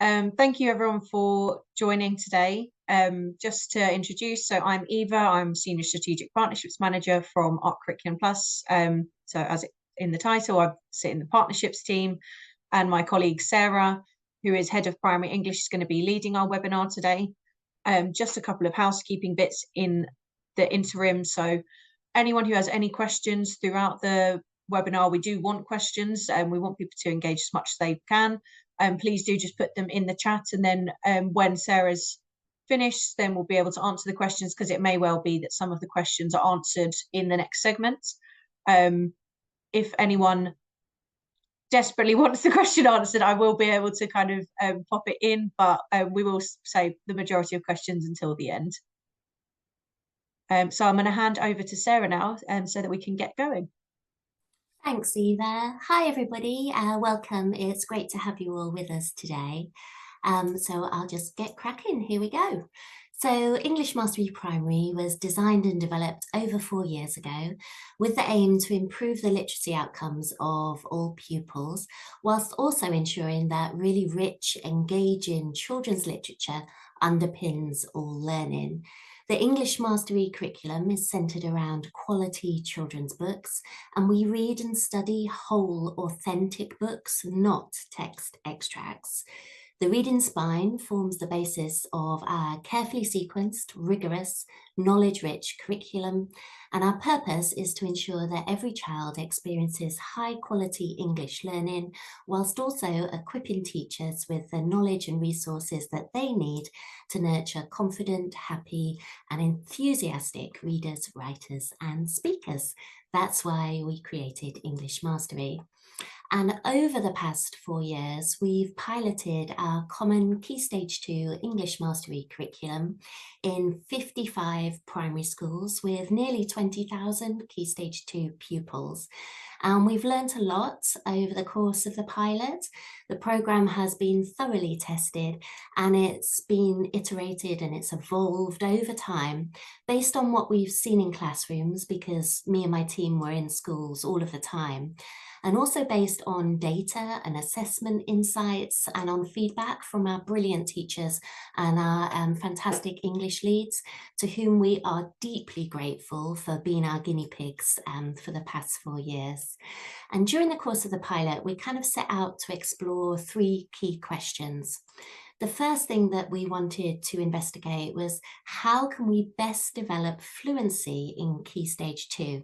Thank you everyone for joining today. Just to introduce, so I'm Eva, I'm Senior Strategic Partnerships Manager from Art Curriculum Plus. So as in the title, I sit in the partnerships team, and my colleague Sarah, who is Head of Primary English, is going to be leading our webinar today. Just a couple of housekeeping bits in the interim. So anyone who has any questions throughout the webinar, we do want questions and we want people to engage as much as they can. Please do just put them in the chat, and then when Sarah's finished, then we'll be able to answer the questions, because it may well be that some of the questions are answered in the next segment. If anyone desperately wants the question answered, I will be able to kind of pop it in, but we will save the majority of questions until the end. So I'm going to hand over to Sarah now, so that we can get going. Thanks, Eva. Hi, everybody. Welcome. It's great to have you all with us today. So I'll just get cracking. Here we go. So English Mastery Primary was designed and developed over 4 years ago with the aim to improve the literacy outcomes of all pupils, whilst also ensuring that really rich, engaging children's literature underpins all learning. The English Mastery curriculum is centred around quality children's books, and we read and study whole, authentic books, not text extracts. The reading spine forms the basis of our carefully sequenced, rigorous, knowledge-rich curriculum, and our purpose is to ensure that every child experiences high-quality English learning, whilst also equipping teachers with the knowledge and resources that they need to nurture confident, happy, and enthusiastic readers, writers, and speakers. That's why we created English Mastery. And over the past 4 years, we've piloted our common Key Stage 2 English Mastery curriculum in 55 primary schools with nearly 20,000 Key Stage 2 pupils. And we've learnt a lot over the course of the pilot. The programme has been thoroughly tested, and it's been iterated and it's evolved over time based on what we've seen in classrooms, because me and my team were in schools all of the time, and also based on data and assessment insights and on feedback from our brilliant teachers and our fantastic English leads, to whom we are deeply grateful for being our guinea pigs for the past 4 years. And during the course of the pilot, we kind of set out to explore 3 key questions. The first thing that we wanted to investigate was, how can we best develop fluency in Key Stage 2?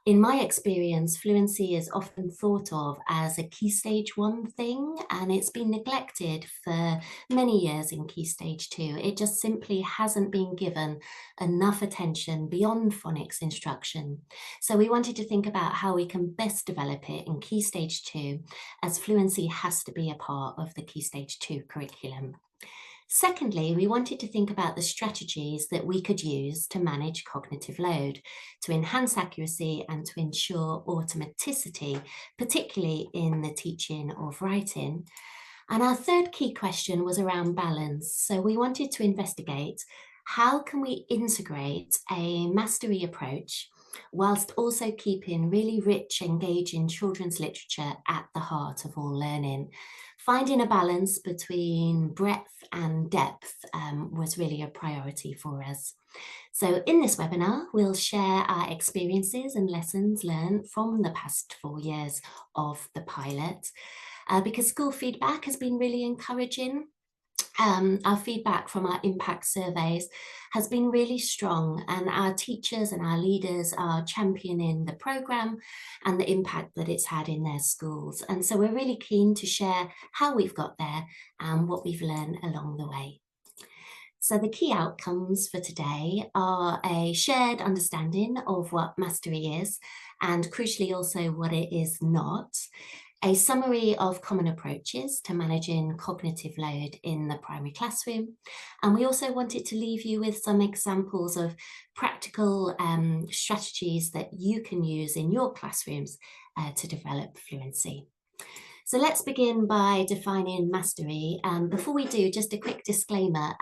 In my experience, fluency is often thought of as a Key Stage 1 thing, and it's been neglected for many years in Key Stage 2. It just simply hasn't been given enough attention beyond phonics instruction. So we wanted to think about how we can best develop it in Key Stage 2, as fluency has to be a part of the Key Stage 2 curriculum. Secondly, we wanted to think about the strategies that we could use to manage cognitive load, to enhance accuracy and to ensure automaticity, particularly in the teaching of writing. And our third key question was around balance. So we wanted to investigate, how can we integrate a mastery approach whilst also keeping really rich, engaging children's literature at the heart of all learning. Finding a balance between breadth and depth was really a priority for us. So in this webinar, we'll share our experiences and lessons learned from the past 4 years of the pilot, because school feedback has been really encouraging. Our feedback from our impact surveys has been really strong, and our teachers and our leaders are championing the programme and the impact that it's had in their schools. And so we're really keen to share how we've got there and what we've learned along the way. So the key outcomes for today are a shared understanding of what mastery is, and crucially also what it is not, a summary of common approaches to managing cognitive load in the primary classroom. And we also wanted to leave you with some examples of practical strategies that you can use in your classrooms to develop fluency. So let's begin by defining mastery. Before we do, just a quick disclaimer.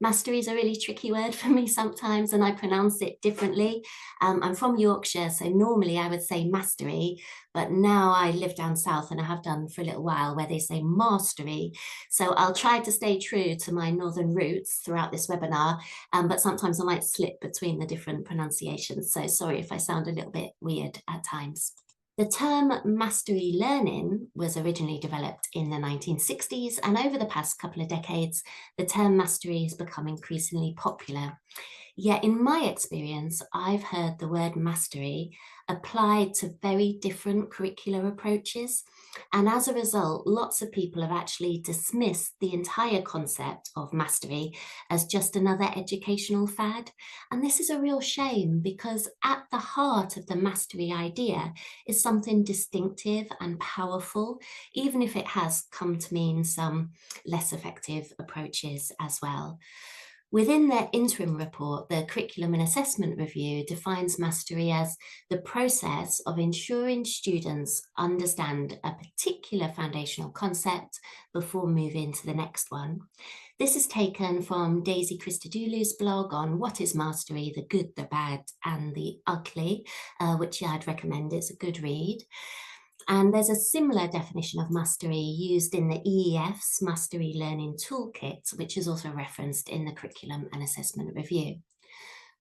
Mastery is a really tricky word for me sometimes, and I pronounce it differently. I'm from Yorkshire, so normally I would say mastery, but now I live down south and I have done for a little while where they say mastery. So I'll try to stay true to my northern roots throughout this webinar, but sometimes I might slip between the different pronunciations. So sorry if I sound a little bit weird at times. The term mastery learning was originally developed in the 1960s, and over the past couple of decades, the term mastery has become increasingly popular. Yet in my experience, I've heard the word mastery applied to very different curricular approaches. And as a result, lots of people have actually dismissed the entire concept of mastery as just another educational fad. And this is a real shame because at the heart of the mastery idea is something distinctive and powerful, even if it has come to mean some less effective approaches as well. Within their interim report, the Curriculum and Assessment Review defines mastery as the process of ensuring students understand a particular foundational concept before moving to the next one. This is taken from Daisy Christodoulou's blog on what is mastery, the good, the bad, and the ugly, which I'd recommend. It's a good read. And there's a similar definition of mastery used in the EEF's Mastery Learning Toolkit, which is also referenced in the Curriculum and Assessment Review.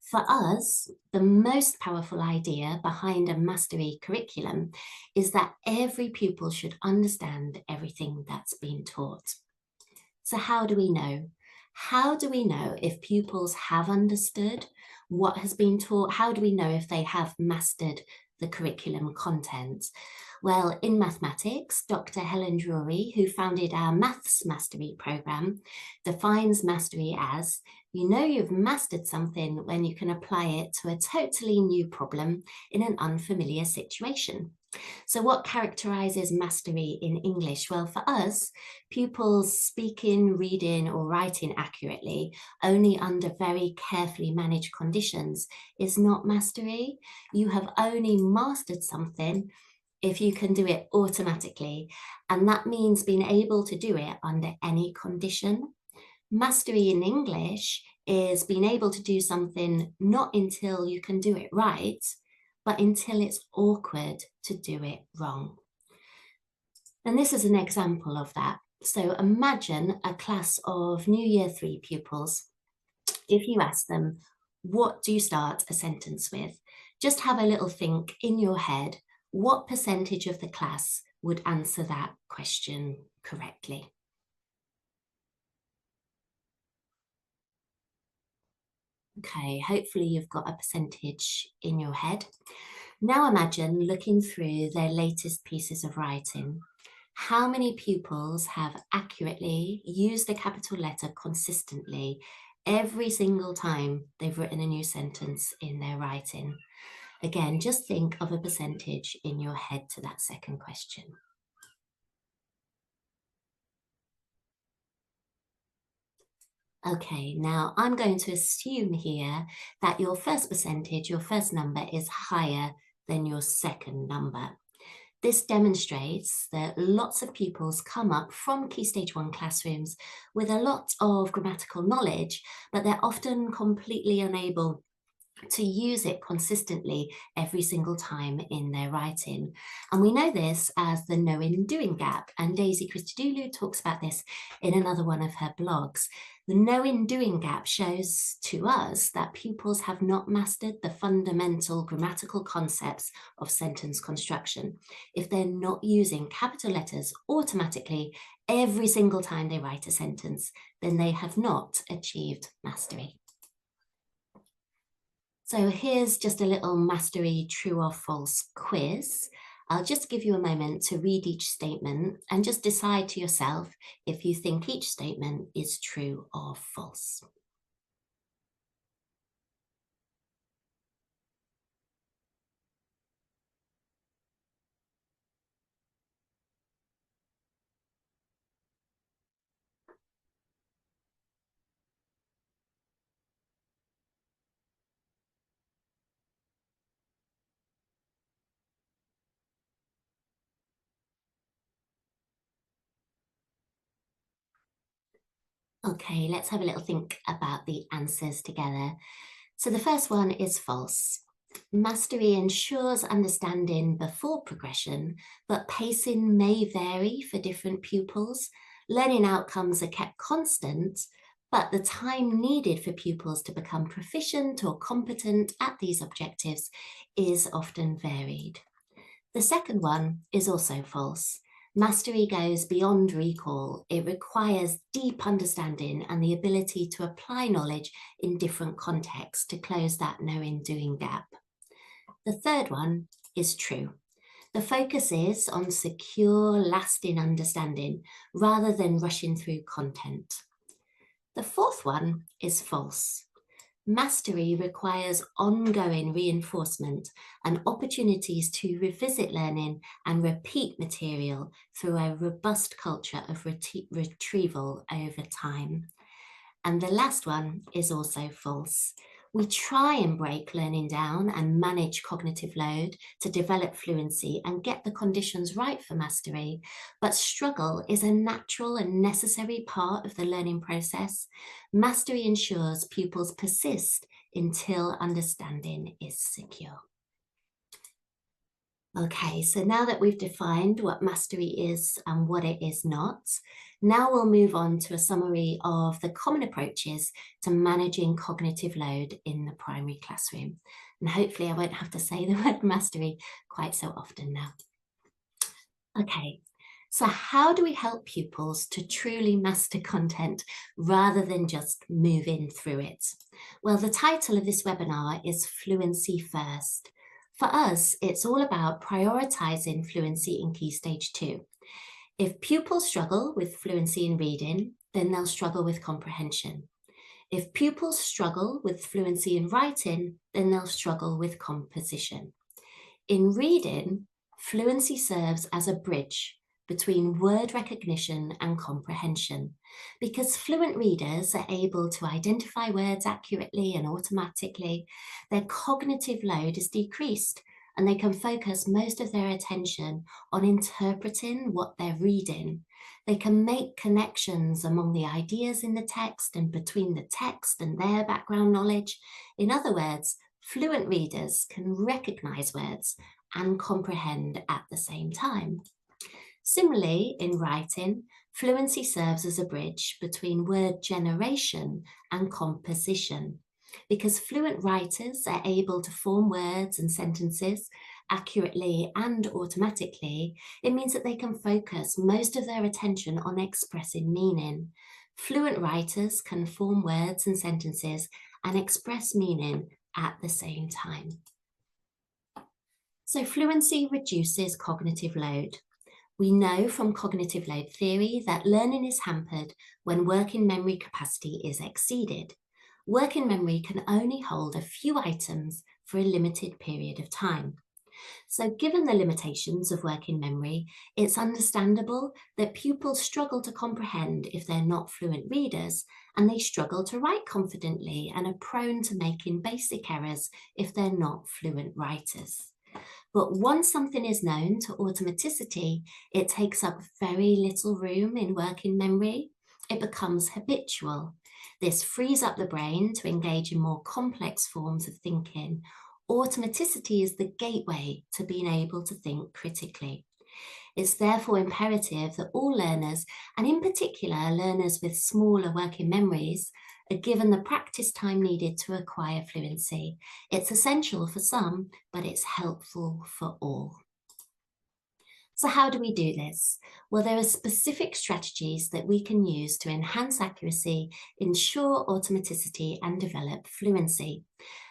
For us, the most powerful idea behind a mastery curriculum is that every pupil should understand everything that's been taught. So how do we know? How do we know if pupils have understood what has been taught? How do we know if they have mastered the curriculum content? Well, in mathematics, Dr. Helen Drury, who founded our Maths Mastery program, defines mastery as, you know you've mastered something when you can apply it to a totally new problem in an unfamiliar situation. So what characterises mastery in English? Well, for us, pupils speaking, reading or writing accurately only under very carefully managed conditions is not mastery. You have only mastered something if you can do it automatically, and that means being able to do it under any condition. Mastery in English is being able to do something not until you can do it right, but until it's awkward to do it wrong. And this is an example of that. So imagine a class of New Year 3 pupils. If you ask them, what do you start a sentence with? Just have a little think in your head, what percentage of the class would answer that question correctly? Okay, hopefully you've got a percentage in your head. Now imagine looking through their latest pieces of writing. How many pupils have accurately used a capital letter consistently every single time they've written a new sentence in their writing? Again, just think of a percentage in your head to that second question. Okay, now I'm going to assume here that your first percentage, your first number is higher than your second number. This demonstrates that lots of pupils come up from Key Stage 1 classrooms with a lot of grammatical knowledge, but they're often completely unable to use it consistently every single time in their writing. And we know this as the knowing-doing gap, and Daisy Christodoulou talks about this in another one of her blogs. The knowing-doing gap shows to us that pupils have not mastered the fundamental grammatical concepts of sentence construction if they're not using capital letters automatically every single time they write a sentence, then they have not achieved mastery. So here's just a little mastery true or false quiz. I'll just give you a moment to read each statement and just decide to yourself if you think each statement is true or false. Okay, let's have a little think about the answers together. So the first one is false. Mastery ensures understanding before progression, but pacing may vary for different pupils. Learning outcomes are kept constant, but the time needed for pupils to become proficient or competent at these objectives is often varied. The second one is also false. Mastery goes beyond recall. It requires deep understanding and the ability to apply knowledge in different contexts to close that knowing-doing gap. The third one is true. The focus is on secure, lasting understanding rather than rushing through content. The fourth one is false. Mastery requires ongoing reinforcement and opportunities to revisit learning and repeat material through a robust culture of retrieval over time. And the last one is also false. We try and break learning down and manage cognitive load to develop fluency and get the conditions right for mastery, but struggle is a natural and necessary part of the learning process. Mastery ensures pupils persist until understanding is secure. Okay, so now that we've defined what mastery is and what it is not, now we'll move on to a summary of the common approaches to managing cognitive load in the primary classroom. And hopefully I won't have to say the word mastery quite so often now. Okay, so how do we help pupils to truly master content rather than just moving through it? Well, the title of this webinar is Fluency First. For us, it's all about prioritising fluency in Key Stage 2. If pupils struggle with fluency in reading, then they'll struggle with comprehension. If pupils struggle with fluency in writing, then they'll struggle with composition. In reading, fluency serves as a bridge between word recognition and comprehension, because fluent readers are able to identify words accurately and automatically. Their cognitive load is decreased and they can focus most of their attention on interpreting what they're reading. They can make connections among the ideas in the text and between the text and their background knowledge. In other words, fluent readers can recognize words and comprehend at the same time. Similarly, in writing, fluency serves as a bridge between word generation and composition. Because fluent writers are able to form words and sentences accurately and automatically, it means that they can focus most of their attention on expressing meaning. Fluent writers can form words and sentences and express meaning at the same time. So fluency reduces cognitive load. We know from cognitive load theory that learning is hampered when working memory capacity is exceeded. Working memory can only hold a few items for a limited period of time. So given the limitations of working memory, it's understandable that pupils struggle to comprehend if they're not fluent readers, and they struggle to write confidently and are prone to making basic errors if they're not fluent writers. But once something is known to automaticity, it takes up very little room in working memory. It becomes habitual. This frees up the brain to engage in more complex forms of thinking. Automaticity is the gateway to being able to think critically. It's therefore imperative that all learners, and in particular learners with smaller working memories, are given the practice time needed to acquire fluency. It's essential for some, but it's helpful for all. So how do we do this? Well, there are specific strategies that we can use to enhance accuracy, ensure automaticity, and develop fluency.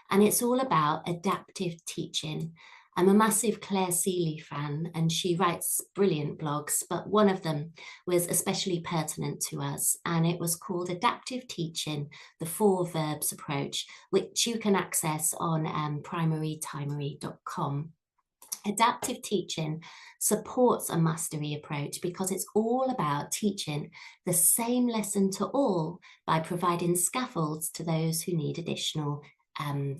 And it's all about adaptive teaching. I'm a massive Claire Seeley fan, and she writes brilliant blogs, but one of them was especially pertinent to us, and it was called Adaptive Teaching, the 4 Verbs Approach, which you can access on primarytimery.com. Adaptive teaching supports a mastery approach because it's all about teaching the same lesson to all by providing scaffolds to those who need additional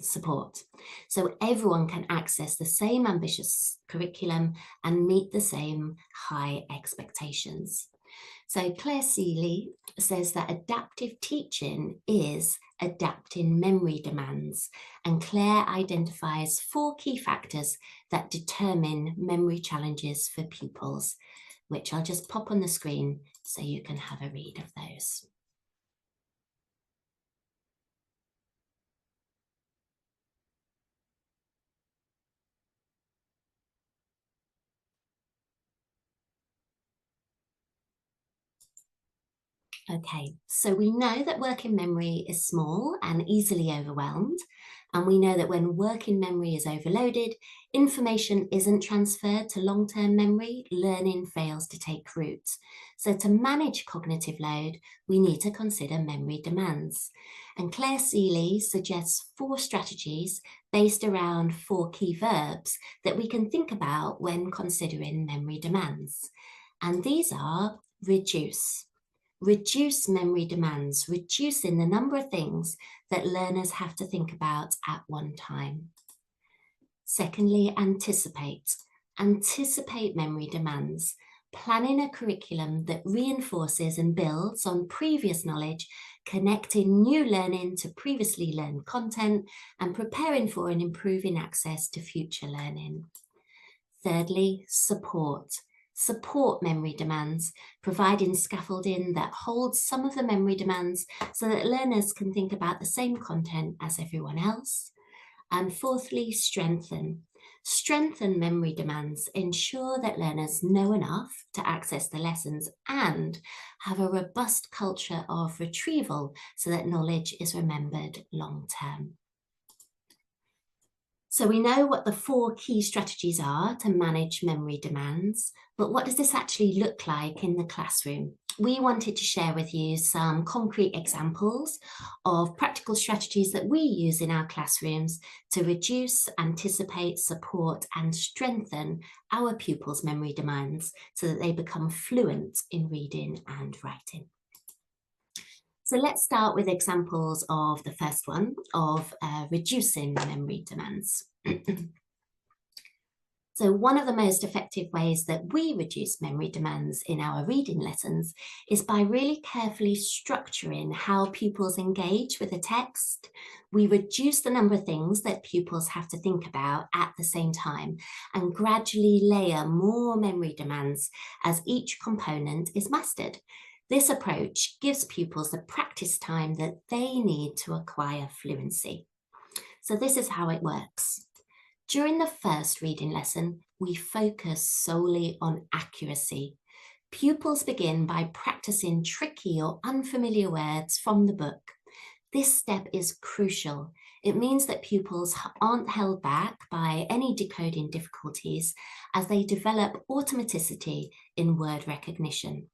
support. So everyone can access the same ambitious curriculum and meet the same high expectations. So Claire Seeley says that adaptive teaching is adapting memory demands, and Claire identifies 4 key factors that determine memory challenges for pupils, which I'll just pop on the screen so you can have a read of those. Okay, so we know that working memory is small and easily overwhelmed, and we know that when working memory is overloaded, information isn't transferred to long-term memory, learning fails to take root. So to manage cognitive load, we need to consider memory demands. And Claire Seeley suggests 4 strategies based around 4 key verbs that we can think about when considering memory demands. And these are reduce. Reduce memory demands, reducing the number of things that learners have to think about at one time. Secondly, anticipate. Anticipate memory demands, planning a curriculum that reinforces and builds on previous knowledge, connecting new learning to previously learned content, and preparing for and improving access to future learning. Thirdly, support. Support memory demands, providing scaffolding that holds some of the memory demands so that learners can think about the same content as everyone else. And fourthly, strengthen. Strengthen memory demands, ensure that learners know enough to access the lessons and have a robust culture of retrieval so that knowledge is remembered long term. So we know what the 4 key strategies are to manage memory demands, but what does this actually look like in the classroom? We wanted to share with you some concrete examples of practical strategies that we use in our classrooms to reduce, anticipate, support, and strengthen our pupils' memory demands so that they become fluent in reading and writing. So let's start with examples of the first one, of reducing memory demands. So one of the most effective ways that we reduce memory demands in our reading lessons is by really carefully structuring how pupils engage with a text. We reduce the number of things that pupils have to think about at the same time and gradually layer more memory demands as each component is mastered. This approach gives pupils the practice time that they need to acquire fluency. So this is how it works. During the first reading lesson, we focus solely on accuracy. Pupils begin by practicing tricky or unfamiliar words from the book. This step is crucial. It means that pupils aren't held back by any decoding difficulties as they develop automaticity in word recognition.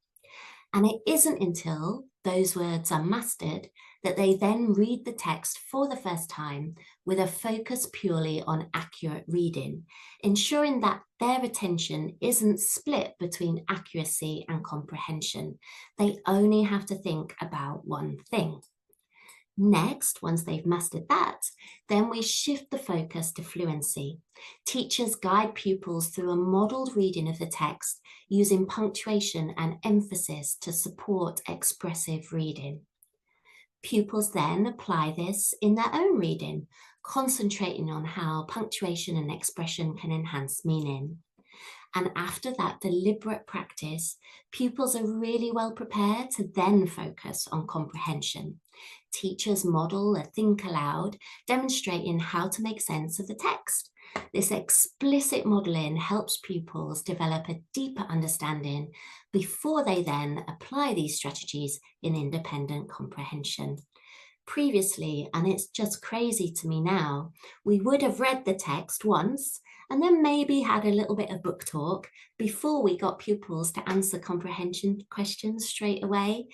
And it isn't until those words are mastered that they then read the text for the first time with a focus purely on accurate reading, ensuring that their attention isn't split between accuracy and comprehension. They only have to think about one thing. Next, once they've mastered that, then we shift the focus to fluency. Teachers guide pupils through a modelled reading of the text using punctuation and emphasis to support expressive reading. Pupils then apply this in their own reading, concentrating on how punctuation and expression can enhance meaning. And after that deliberate practice, pupils are really well prepared to then focus on comprehension. Teachers model a think aloud, demonstrating how to make sense of the text. This explicit modelling helps pupils develop a deeper understanding before they then apply these strategies in independent comprehension. Previously, and it's just crazy to me now, we would have read the text once and then maybe had a little bit of book talk before we got pupils to answer comprehension questions straight away.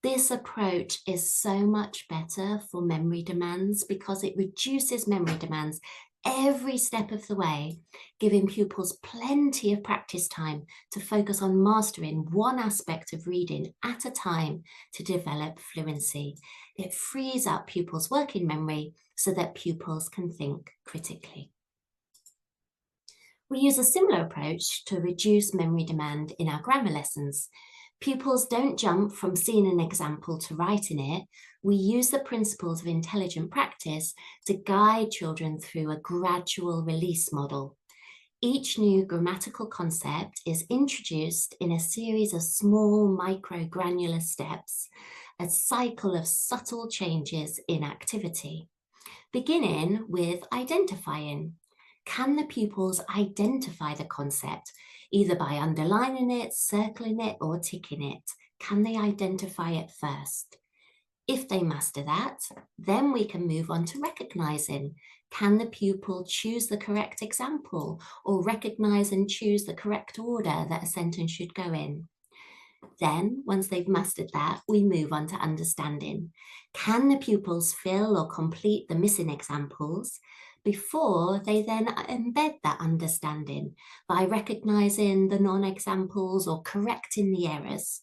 This approach is so much better for memory demands because it reduces memory demands every step of the way, giving pupils plenty of practice time to focus on mastering one aspect of reading at a time to develop fluency. It frees up pupils' working memory so that pupils can think critically. We use a similar approach to reduce memory demand in our grammar lessons. Pupils don't jump from seeing an example to writing it. We use the principles of intelligent practice to guide children through a gradual release model. Each new grammatical concept is introduced in a series of small microgranular steps, a cycle of subtle changes in activity. Beginning with identifying. Can the pupils identify the concept, either by underlining it, circling it, or ticking it? Can they identify it first? If they master that, then we can move on to recognizing. Can the pupil choose the correct example or recognize and choose the correct order that a sentence should go in? Then, once they've mastered that, we move on to understanding. Can the pupils fill or complete the missing examples before they then embed that understanding by recognizing the non-examples or correcting the errors?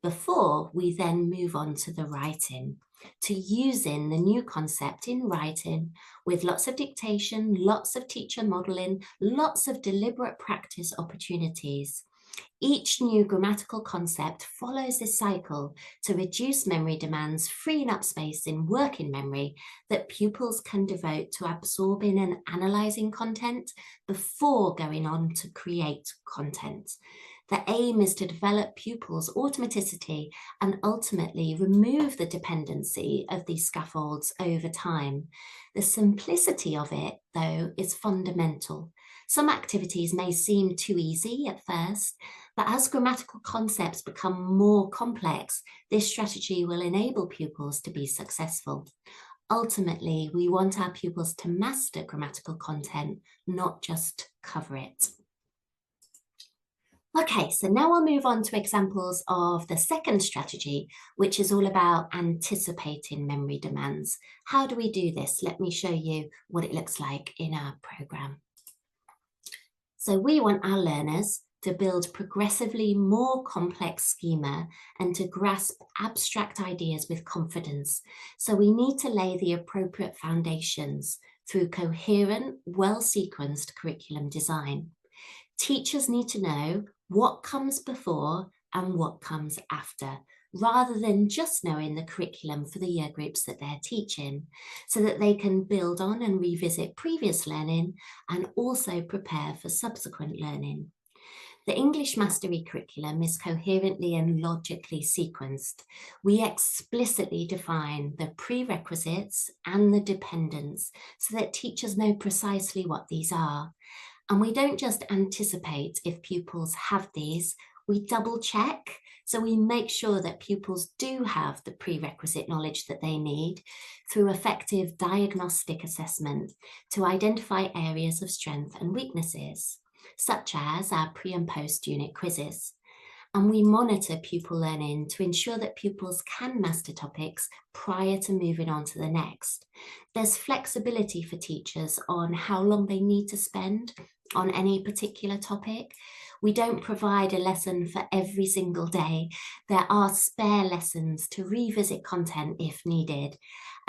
Before we then move on to the writing, to using the new concept in writing with lots of dictation, lots of teacher modeling, lots of deliberate practice opportunities. Each new grammatical concept follows this cycle to reduce memory demands, freeing up space in working memory that pupils can devote to absorbing and analysing content before going on to create content. The aim is to develop pupils' automaticity and ultimately remove the dependency of these scaffolds over time. The simplicity of it, though, is fundamental. Some activities may seem too easy at first, but as grammatical concepts become more complex, this strategy will enable pupils to be successful. Ultimately, we want our pupils to master grammatical content, not just cover it. Okay, so now we'll move on to examples of the second strategy, which is all about anticipating memory demands. How do we do this? Let me show you what it looks like in our program. So we want our learners to build progressively more complex schema and to grasp abstract ideas with confidence. So we need to lay the appropriate foundations through coherent, well-sequenced curriculum design. Teachers need to know what comes before and what comes after, rather than just knowing the curriculum for the year groups that they're teaching, so that they can build on and revisit previous learning and also prepare for subsequent learning. The English Mastery curriculum is coherently and logically sequenced. We explicitly define the prerequisites and the dependents so that teachers know precisely what these are. And we don't just anticipate if pupils have these, we double check. So we make sure that pupils do have the prerequisite knowledge that they need through effective diagnostic assessment to identify areas of strength and weaknesses, such as our pre and post unit quizzes. And we monitor pupil learning to ensure that pupils can master topics prior to moving on to the next. There's flexibility for teachers on how long they need to spend on any particular topic. We don't provide a lesson for every single day. There are spare lessons to revisit content if needed,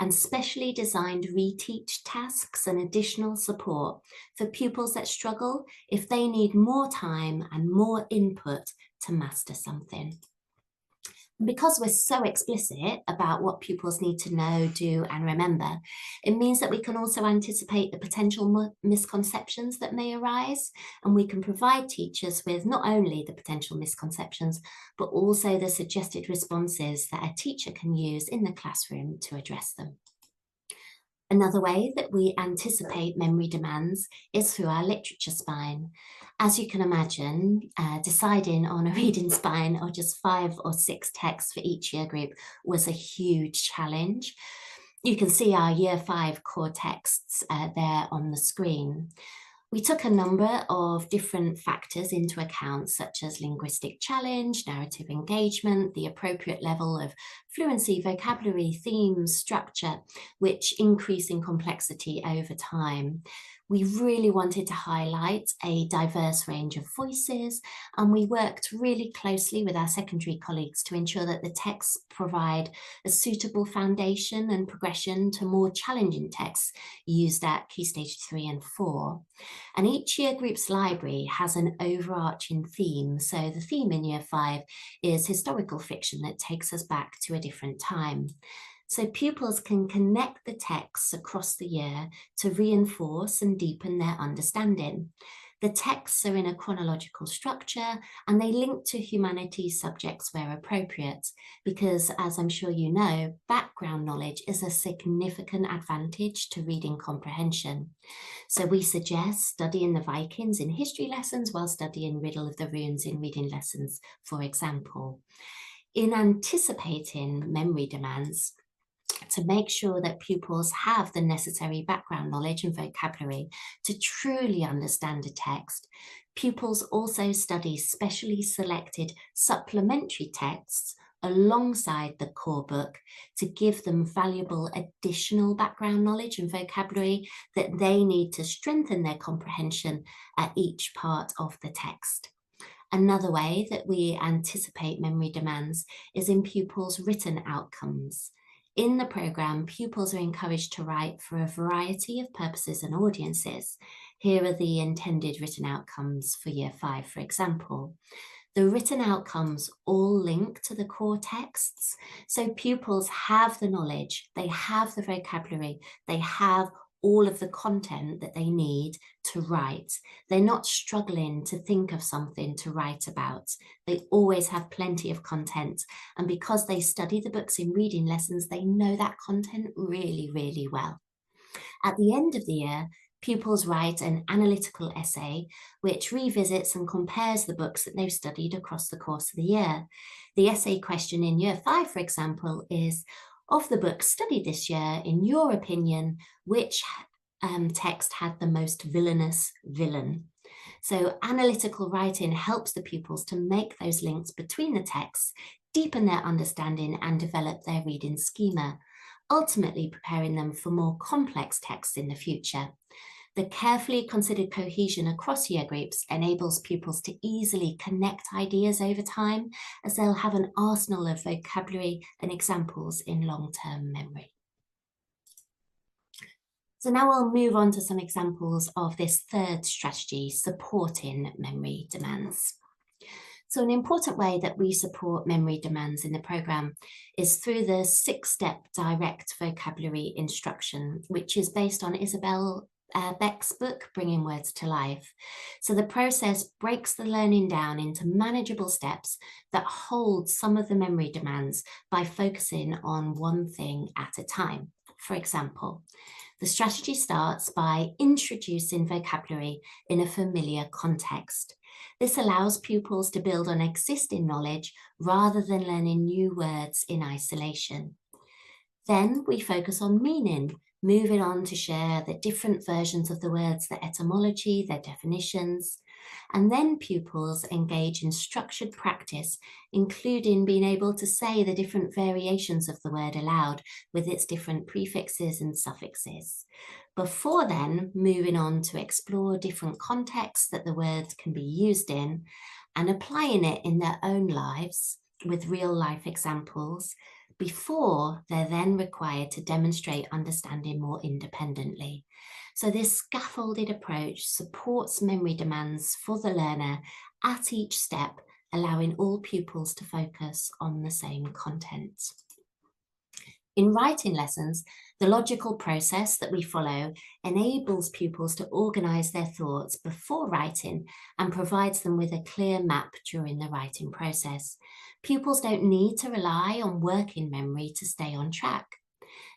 and specially designed reteach tasks and additional support for pupils that struggle if they need more time and more input to master something. Because we're so explicit about what pupils need to know, do, and remember, it means that we can also anticipate the potential misconceptions that may arise, and we can provide teachers with not only the potential misconceptions, but also the suggested responses that a teacher can use in the classroom to address them. Another way that we anticipate memory demands is through our literature spine. As you can imagine, deciding on a reading spine of just 5 or 6 texts for each year group was a huge challenge. You can see our year 5 core texts there on the screen. We took a number of different factors into account, such as linguistic challenge, narrative engagement, the appropriate level of fluency, vocabulary, themes, structure, which increase in complexity over time. We really wanted to highlight a diverse range of voices, and we worked really closely with our secondary colleagues to ensure that the texts provide a suitable foundation and progression to more challenging texts used at Key Stage 3 and 4. And each year group's library has an overarching theme. So the theme in Year 5 is historical fiction that takes us back to a different time. So pupils can connect the texts across the year to reinforce and deepen their understanding. The texts are in a chronological structure and they link to humanities subjects where appropriate, because as I'm sure you know, background knowledge is a significant advantage to reading comprehension. So we suggest studying the Vikings in history lessons while studying Riddle of the Runes in reading lessons, for example. In anticipating memory demands, to make sure that pupils have the necessary background knowledge and vocabulary to truly understand a text, pupils also study specially selected supplementary texts alongside the core book to give them valuable additional background knowledge and vocabulary that they need to strengthen their comprehension at each part of the text. Another way that we anticipate memory demands is in pupils' written outcomes. In the programme, pupils are encouraged to write for a variety of purposes and audiences. Here are the intended written outcomes for Year 5, for example. The written outcomes all link to the core texts, so pupils have the knowledge, they have the vocabulary, they have all of the content that they need to write. They're not struggling to think of something to write about. They always have plenty of content. And because they study the books in reading lessons, they know that content really, really well. At the end of the year, pupils write an analytical essay which revisits and compares the books that they've studied across the course of the year. The essay question in Year 5, for example, is, of the books studied this year, in your opinion, which text had the most villainous villain? So analytical writing helps the pupils to make those links between the texts, deepen their understanding and develop their reading schema, ultimately preparing them for more complex texts in the future. The carefully considered cohesion across year groups enables pupils to easily connect ideas over time, as they'll have an arsenal of vocabulary and examples in long-term memory. So now we'll move on to some examples of this third strategy, supporting memory demands. So an important way that we support memory demands in the programme is through the 6-step direct vocabulary instruction, which is based on Isabel Beck's book, Bringing Words to Life. So the process breaks the learning down into manageable steps that hold some of the memory demands by focusing on one thing at a time. For example, the strategy starts by introducing vocabulary in a familiar context. This allows pupils to build on existing knowledge rather than learning new words in isolation. Then we focus on meaning, moving on to share the different versions of the words, their etymology, their definitions. And then pupils engage in structured practice, including being able to say the different variations of the word aloud with its different prefixes and suffixes. Before then, moving on to explore different contexts that the words can be used in and applying it in their own lives with real life examples, before they're then required to demonstrate understanding more independently. So this scaffolded approach supports memory demands for the learner at each step, allowing all pupils to focus on the same content. In writing lessons, the logical process that we follow enables pupils to organise their thoughts before writing and provides them with a clear map during the writing process. Pupils don't need to rely on working memory to stay on track.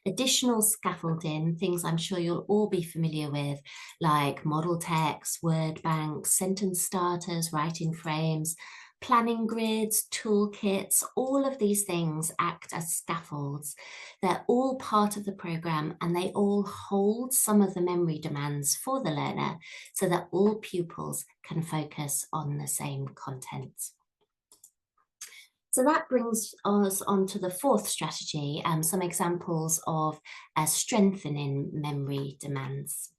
Additional scaffolding, things I'm sure you'll all be familiar with, like model text, word banks, sentence starters, writing frames, planning grids, toolkits, all of these things act as scaffolds. They're all part of the programme and they all hold some of the memory demands for the learner so that all pupils can focus on the same content. So that brings us on to the fourth strategy, some examples of strengthening memory demands.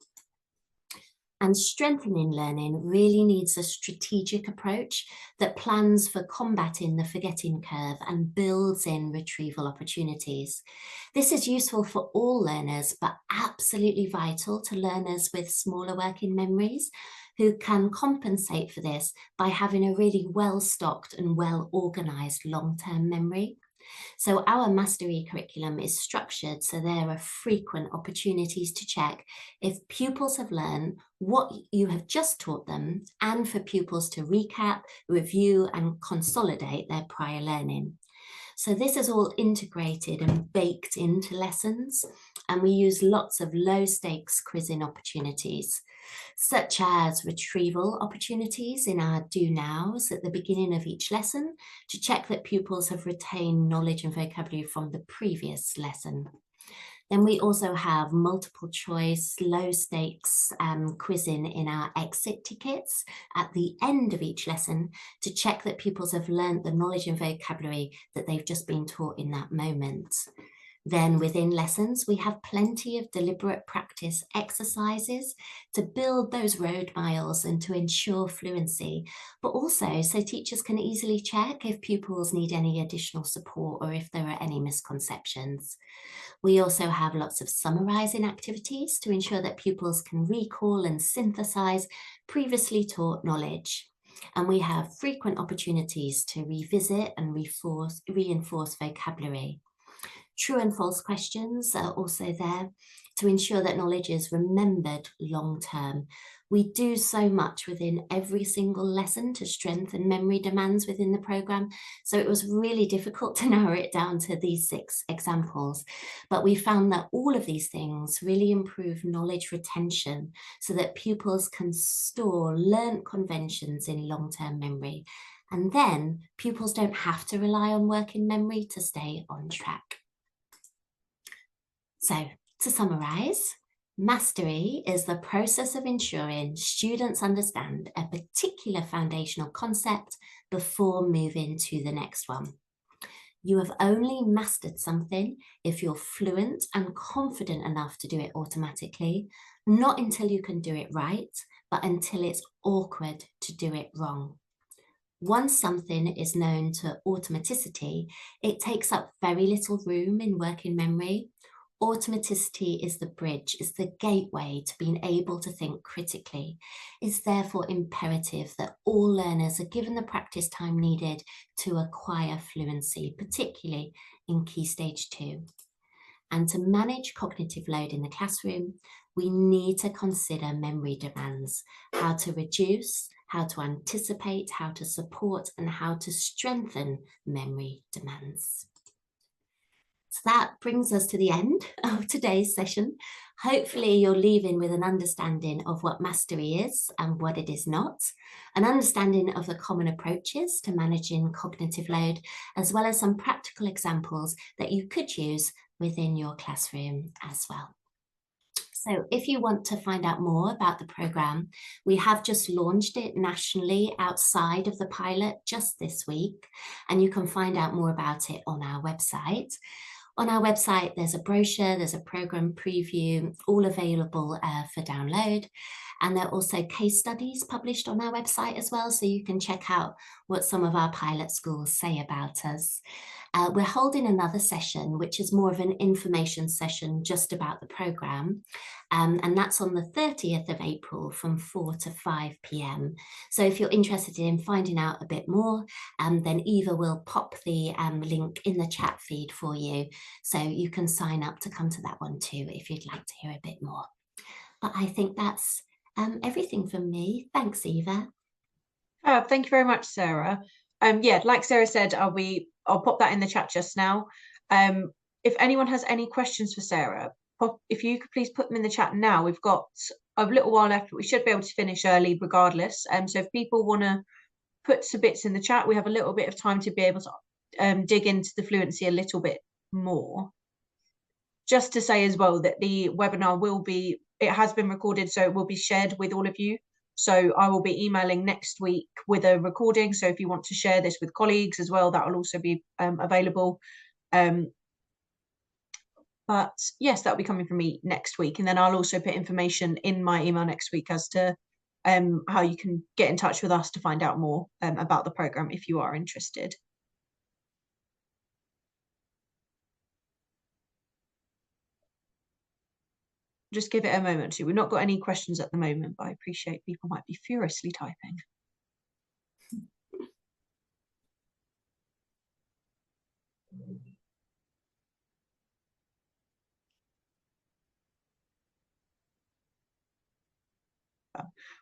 And strengthening learning really needs a strategic approach that plans for combating the forgetting curve and builds in retrieval opportunities. This is useful for all learners, but absolutely vital to learners with smaller working memories who can compensate for this by having a really well-stocked and well-organised long-term memory. So our mastery curriculum is structured so there are frequent opportunities to check if pupils have learned what you have just taught them, and for pupils to recap, review and consolidate their prior learning. So this is all integrated and baked into lessons, and we use lots of low stakes quizzing opportunities, such as retrieval opportunities in our do nows at the beginning of each lesson to check that pupils have retained knowledge and vocabulary from the previous lesson. Then we also have multiple choice, low stakes quizzing in our exit tickets at the end of each lesson to check that pupils have learned the knowledge and vocabulary that they've just been taught in that moment. Then within lessons, we have plenty of deliberate practice exercises to build those road miles and to ensure fluency, but also so teachers can easily check if pupils need any additional support or if there are any misconceptions. We also have lots of summarising activities to ensure that pupils can recall and synthesise previously taught knowledge. And we have frequent opportunities to revisit and reinforce vocabulary. True and false questions are also there to ensure that knowledge is remembered long term. We do so much within every single lesson to strengthen memory demands within the programme, so it was really difficult to narrow it down to these 6 examples. But we found that all of these things really improve knowledge retention so that pupils can store learnt conventions in long-term memory. And then pupils don't have to rely on working memory to stay on track. So, to summarise, mastery is the process of ensuring students understand a particular foundational concept before moving to the next one. You have only mastered something if you're fluent and confident enough to do it automatically, not until you can do it right, but until it's awkward to do it wrong. Once something is known to automaticity, it takes up very little room in working memory. Automaticity is the bridge, is the gateway to being able to think critically. It's therefore imperative that all learners are given the practice time needed to acquire fluency, particularly in Key Stage 2. And to manage cognitive load in the classroom, we need to consider memory demands, how to reduce, how to anticipate, how to support, and how to strengthen memory demands. So that brings us to the end of today's session. Hopefully you're leaving with an understanding of what mastery is and what it is not, an understanding of the common approaches to managing cognitive load, as well as some practical examples that you could use within your classroom as well. So if you want to find out more about the programme, we have just launched it nationally outside of the pilot just this week, and you can find out more about it on our website. On our website, there's a brochure, there's a programme preview, all available for download. And there are also case studies published on our website as well, so you can check out what some of our pilot schools say about us. We're holding another session, which is more of an information session just about the programme. And that's on the 30th of April from 4 to 5 p.m. So if you're interested in finding out a bit more, then Eva will pop the link in the chat feed for you. So you can sign up to come to that one too, if you'd like to hear a bit more. But I think that's everything from me. Thanks, Eva. Thank you very much, Sarah. Yeah, like Sarah said, I'll pop that in the chat just now. If anyone has any questions for Sarah, if you could please put them in the chat now. We've got a little while left, but we should be able to finish early regardless. So if people want to put some bits in the chat, we have a little bit of time to be able to dig into the fluency a little bit more. Just to say as well that the webinar it has been recorded, so it will be shared with all of you. So I will be emailing next week with a recording. So if you want to share this with colleagues as well, that will also be available. But yes, that'll be coming from me next week. And then I'll also put information in my email next week as to how you can get in touch with us to find out more about the programme if you are interested. Just give it a moment too. We've not got any questions at the moment, but I appreciate people might be furiously typing.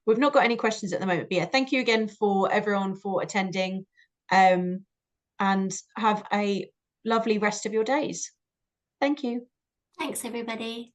We've not got any questions at the moment, but yeah, thank you again for everyone for attending, and have a lovely rest of your days. Thank you. Thanks, everybody.